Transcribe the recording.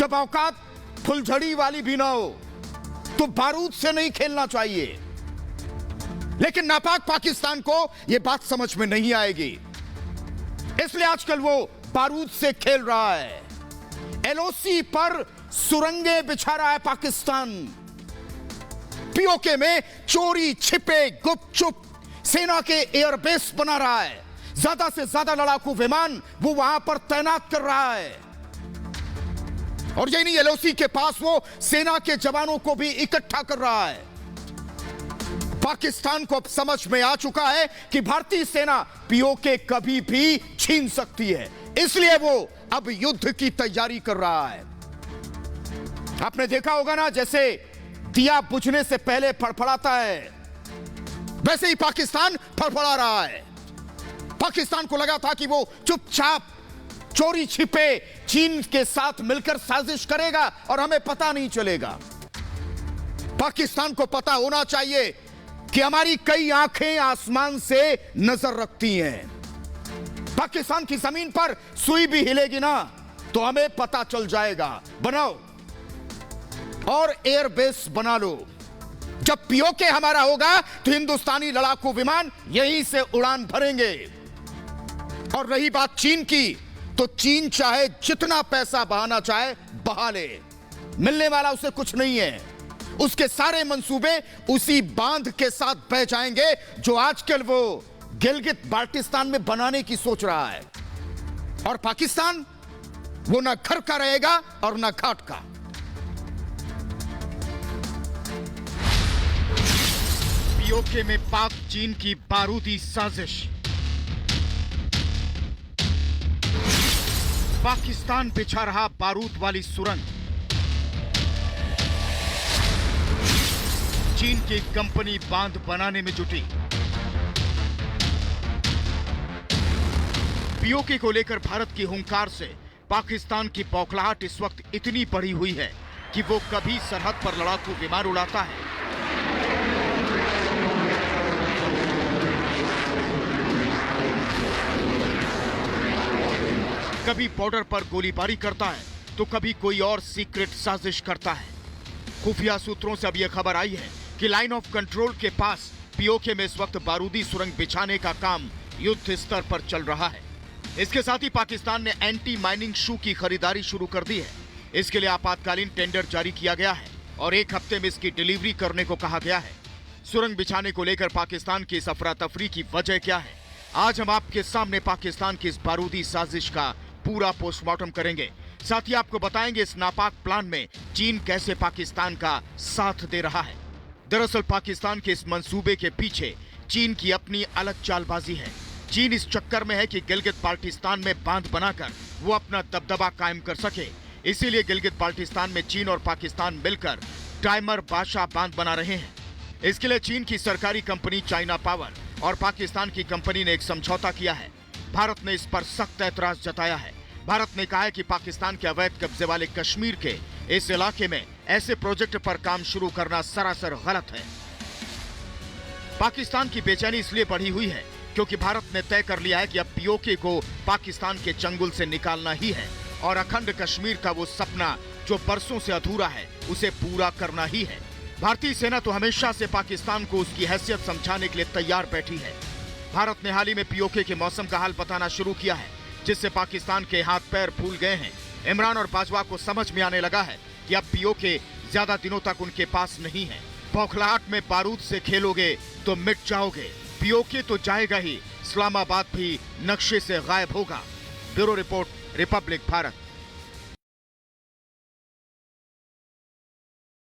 जब औकात फुलझड़ी वाली भी ना हो तो बारूद से नहीं खेलना चाहिए। लेकिन नापाक पाकिस्तान को यह बात समझ में नहीं आएगी, इसलिए आजकल वो बारूद से खेल रहा है। एलओसी पर सुरंगें बिछा रहा है पाकिस्तान। पीओके में चोरी छिपे गुपचुप सेना के एयरबेस बना रहा है। ज्यादा से ज्यादा लड़ाकू विमान वो वहां पर तैनात कर रहा है। और यही नहीं, एलओसी के पास वो सेना के जवानों को भी इकट्ठा कर रहा है। पाकिस्तान को अब समझ में आ चुका है कि भारतीय सेना पीओके कभी भी छीन सकती है, इसलिए वो अब युद्ध की तैयारी कर रहा है। आपने देखा होगा ना, जैसे दिया बुझने से पहले फड़फड़ाता है, वैसे ही पाकिस्तान फड़फड़ा रहा है। पाकिस्तान को लगा था कि वो चुपचाप चोरी छिपे चीन के साथ मिलकर साजिश करेगा और हमें पता नहीं चलेगा। पाकिस्तान को पता होना चाहिए कि हमारी कई आंखें आसमान से नजर रखती हैं। पाकिस्तान की जमीन पर सुई भी हिलेगी ना तो हमें पता चल जाएगा। बनाओ और एयरबेस बना लो। जब पीओके हमारा होगा तो हिंदुस्तानी लड़ाकू विमान यहीं से उड़ान भरेंगे। और रही बात चीन की, तो चीन चाहे जितना पैसा बहाना चाहे बहा ले, मिलने वाला उसे कुछ नहीं है। उसके सारे मंसूबे उसी बांध के साथ बह जाएंगे जो आजकल वो गिलगित बाल्टिस्तान में बनाने की सोच रहा है। और पाकिस्तान वो ना घर का रहेगा और ना घाट का। पीओके में पाक चीन की बारूदी साजिश। पाकिस्तान बिछा रहा बारूद वाली सुरंग। चीन की कंपनी बांध बनाने में जुटी। पीओके को लेकर भारत की हुंकार से पाकिस्तान की बौखलाहट इस वक्त इतनी बढ़ी हुई है कि वो कभी सरहद पर लड़ाकू विमान उड़ाता है, कभी बॉर्डर पर गोलीबारी करता है, तो कभी कोई और सीक्रेट साजिश करता है। खुफिया सूत्रों से अब यह खबर आई है कि लाइन ऑफ कंट्रोल के पास पीओके में इस वक्त बारूदी सुरंग बिछाने का काम युद्ध स्तर पर चल रहा है। इसके साथ ही पाकिस्तान ने एंटी माइनिंग शू की खरीदारी शुरू कर दी है। इसके लिए आपातकालीन टेंडर जारी किया गया है और 1 हफ्ते में इसकी डिलीवरी करने को कहा गया है। सुरंग बिछाने को लेकर पाकिस्तान की इस अफरा तफरी की वजह क्या है, आज हम आपके सामने पाकिस्तान की इस बारूदी साजिश का पूरा पोस्टमार्टम करेंगे। साथ ही आपको बताएंगे इस नापाक प्लान में चीन कैसे पाकिस्तान का साथ दे रहा है। दरअसल पाकिस्तान के इस मंसूबे के पीछे चीन की अपनी अलग चालबाजी है। चीन इस चक्कर में है कि गिलगित बाल्टिस्तान में बांध बनाकर वो अपना दबदबा कायम कर सके। इसीलिए गिलगित बाल्टिस्तान में चीन और पाकिस्तान मिलकर टाइमर बादशाह बांध बना रहे हैं। इसके लिए चीन की सरकारी कंपनी चाइना पावर और पाकिस्तान की कंपनी ने एक समझौता किया है। भारत ने इस पर सख्त ऐतराज जताया है। भारत ने कहा है कि पाकिस्तान के अवैध कब्जे वाले कश्मीर के इस इलाके में ऐसे प्रोजेक्ट पर काम शुरू करना सरासर गलत है। पाकिस्तान की बेचैनी इसलिए बढ़ी हुई है क्योंकि भारत ने तय कर लिया है कि अब पीओके को पाकिस्तान के चंगुल से निकालना ही है और अखंड कश्मीर का वो सपना जो बरसों से अधूरा है उसे पूरा करना ही है। भारतीय सेना तो हमेशा से पाकिस्तान को उसकी हैसियत समझाने के लिए तैयार बैठी है। भारत ने हाल ही में पीओके के मौसम का हाल बताना शुरू किया है, जिससे पाकिस्तान के हाथ पैर फूल गए हैं। इमरान और बाजवा को समझ में आने लगा है कि अब पीओके ज्यादा दिनों तक उनके पास नहीं है। बौखलाहट में बारूद से खेलोगे तो मिट जाओगे। पीओके तो जाएगा ही, इस्लामाबाद भी नक्शे से गायब होगा। Bureau report, Republic Bharat.